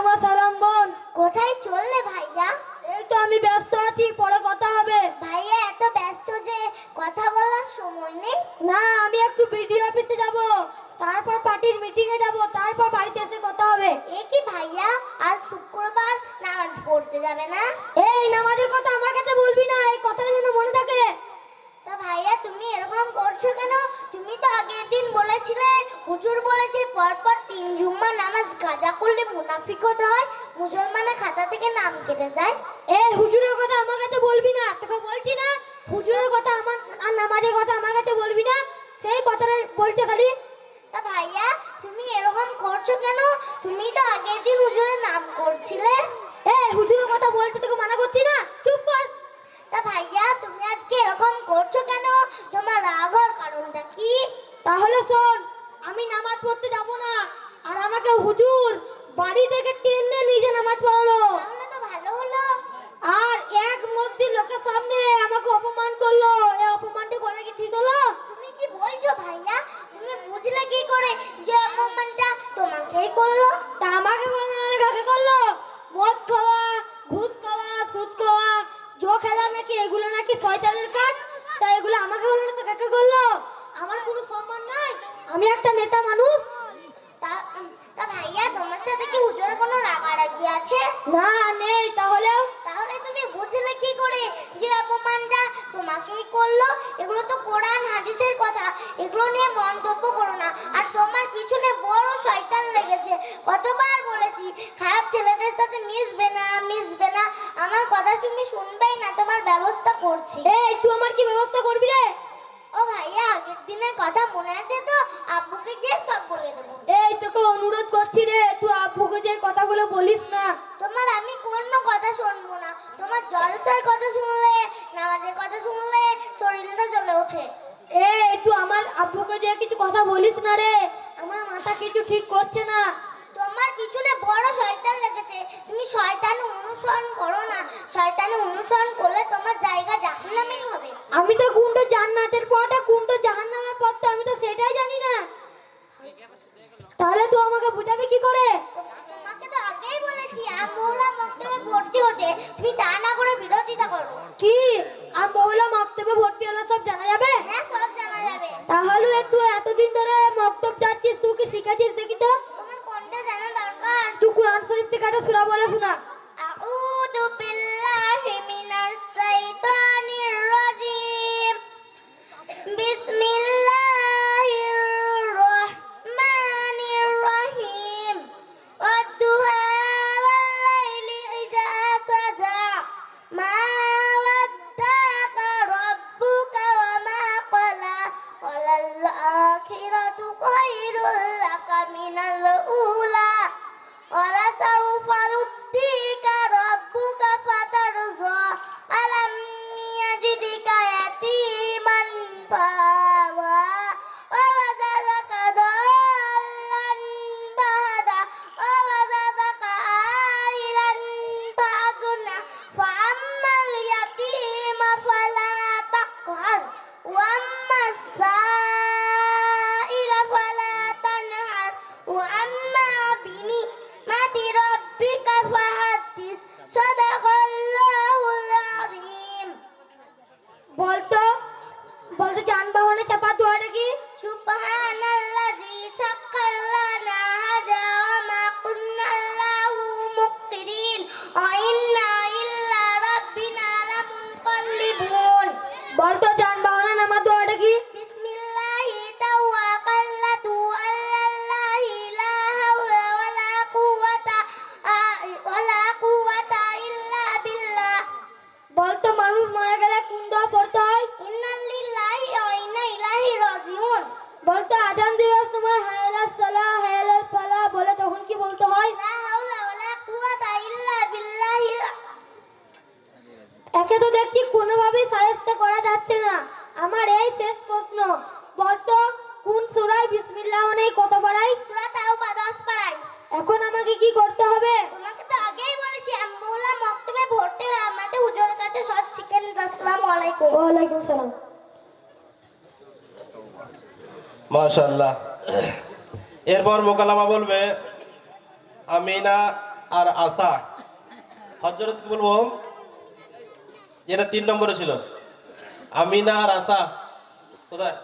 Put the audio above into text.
আমার সালাম বোন। কোথায় চললে ভাইয়া? এই তো আমি ব্যস্ত আছি, পরে কথা হবে। ভাইয়া এত ব্যস্ত যে কথা বলার সময় নেই। না, আমি একটু বিডিও অফিসে যাব, তারপর পার্টির মিটিং এ যাব, তারপর বাড়িতে এসে কথা হবে। এ কি ভাইয়া, আজ শুক্রবার, নামাজ পড়তে যাবে না? এই নামাজের কথা আমার কাছে বলবি না, এই কথাটা যেন মনে থাকে। তা ভাইয়া তুমি এরকম করছো কেন? তুমি তো আগের দিন বলেছিলে, হুজুর বলেছে পরপর 3 জুম্মা নামাজ কাজা করলে মুনাফিক হতে হয়, মুসলমানের খাতা থেকে নাম কেটে যায়। এই হুজুরের কথা আমার কাছে বলবি না, তোকে বলছি না। হুজুরের কথা আমার আর নামাজের কথা আমার কাছে বলবি না, সেই কথাটা বলছে খালি। তা ভাইয়া তুমি এরকম করছো কেন? তুমি তো আগের দিন হুজুরের নাম করছিলে। এই হুজুরের কথা বলতে তোকে মানা করছি না, চুপ কর। তা ভাইয়া তুমি আজকে এরকম করছো কেন? তোমার রাগ হওয়ার কারণটা কি? তাহলে শোন, আমি নামাজ পড়তে যাব না, আর আমাকে হুজুর বাড়ি থেকে টেনে নিজে নামাজ পড়ালো। তাহলে তো ভালো হলো। আর এক মসজিদ লোকের সামনে আমাকে অপমান করলো। এই অপমানটা করে কি ঠিক হলো? তুমি কি বলছো ভাইয়া? তুমি বুঝলে কি করে যে অপমানটা তোমাকেই করলো? তা আমাকে বললো না, কাকে করলো? মদ খাওয়া, ঘুষ খাওয়া, সুদ খাওয়া, জো খেলা নাকি, এগুলো নাকি শয়তানের কাজ। তা এগুলো আমাকে বললো না তো কাকে করলো? আমার কোনো সম্মান নাই, আমি একটা নেতা মানুষ। তা তা ভাইয়া তোমার সাথে কি হুজুরের কোনো রাগারাগি আছে? না, নেই। তাহলেও তাহলে তুমি বুঝলে কি করে যে অপমানটা তোমাকেই করলো? এগুলো তো কোরআন হাদিসের কথা, এগুলো নিয়ে মন্তব্য করো না। আর তোমার পিছনে বড় শয়তান লেগেছে। কতবার বলেছি খারাপ ছেলেদের সাথে মিশবে না, মিশবে না। আমার কথা তুমি শুনবেই না, তোমার ব্যবস্থা করছি। এই তুই আমার কি ব্যবস্থা করবি রে? ও ভাইয়া আগের দিনের কথা মনে আছে তো? আব্বুকে গিয়ে সব বলে দেবো। এই তোকে অনুরোধ করছি রে, তুই আব্বুকে যে কথাগুলো বলিস না। তোমার আমি কোনো কথা শুনবো না। তোমার জলসার কথা শুনলে, নামাজের কথা শুনলে শরীরটা জ্বলে ওঠে। এই তুই আমার আব্বুকে যে কিছু কথা বলিস না রে, আমার মাথা কিছু ঠিক করছে না। তোমার পিছনে বড় শয়তান লেগেছে। তুমি শয়তান অনুসরণ করো না। শয়তান অনুসরণ করলে তোমার জায়গা জাহান্নামেই হবে। আমি তো কোনটা জান্নাতের পথ আর কোনটা জাহান্নামের পথ, তো আমি তো সেটাই জানি না। তাহলে তুই আমাকে বুঝাবি কি করে? তোমাকে তো আগেই বলেছি আমলা মক্তবে ভর্তি হতে, তুমি তা না করে বিরোধিতা করো। কি আর মহিলা মক্তবে ভর্তি হলে সব জানা যাবে? হ্যাঁ, সব জানা যাবে। তাহলে তুই এতদিন ধরে মক্তব যাচ্ছিস, তুই কি শিখেছিস দেখি তো? তোমার কোনটা জানা দরকার? তুই কোরআন শরীফ থেকে একটা সূরা বলে শোনা। আউযু বিল্লাহি মিনাশ শাইতানির রাজিম। বিসমিল্লাহির রহমানির রহিম। ওয়াদ-দুহা ওয়াল-লাইলি ইযা সাজা। মা ওয়াদ্দাকা রাব্বুকা ওয়া মা ক্বালা। ওয়ালাল আখিরাতু খায়রুল লাকা মিনাল উলা। ولسوف يؤتيك ربك فترضى ألم يجدك يتيما فآوى ووجدك ضالا فهدى ووجدك عائلا فأغنى فأما اليتيم فلا تقهر وأما السائل فلا تنهر وأما بنعمة ربك فحدث صدق الله العظيم। বলতো বলতো যানবাহনে চাপা দোয়াটা কি? সুবহানাল্লাযী সাক্কারা লানা হাযা ওয়া মা কুন্না লাহু মুকরিন ওয়া ইন্না ইলা রাব্বিনা লামুনকাল্লিবুন। বলতো যানবাহনে নামা দোয়াটা কি? বিসমিল্লাহি তাওয়াক্কালতু আলাল্লাহি লা হাওলা ওয়ালা কুওয়াতা ইল্লা বিল্লাহ। বলতো মানুষ মারা গেলে কোন দোয়া পড়তে হয়? ইন্না লিল্লাহি ওয়া ইন্না ইলাইহি রাজিউন। বলতো আজান দেওয়ার সময় হায়ালাস সালাহ হায়ালাল ফালাহ বলে তখন কি বলতে হয়? লা হাওলা ওয়ালা কুওয়াতা ইল্লা বিল্লাহি। একে তো দেখছি কোনোভাবেই সাহায্য করা যাচ্ছে না। আমার এই শেষ প্রশ্ন, বলতো কোন সূরায় বিসমিল্লাহ নেই কত বাড়াই? সূরা তাওবা 10 পারায়। এখন আমাকে কি করতে হবে? তোমাকে তো আগেই বলেছি আমবুলা মক্তবে ভর্তি হয়ে আমাদের হুজুরের কাছে সব শিখেন। আসসালামু আলাইকুম। ওয়ালাইকুম সালাম। মাশাআল্লাহ। এরপর মোকালামা বলবে আমিনা আর আশা। হযরত কি বলবো, যেটা 3 নম্বরে ছিল, আমিনা আর আশা কোথায়?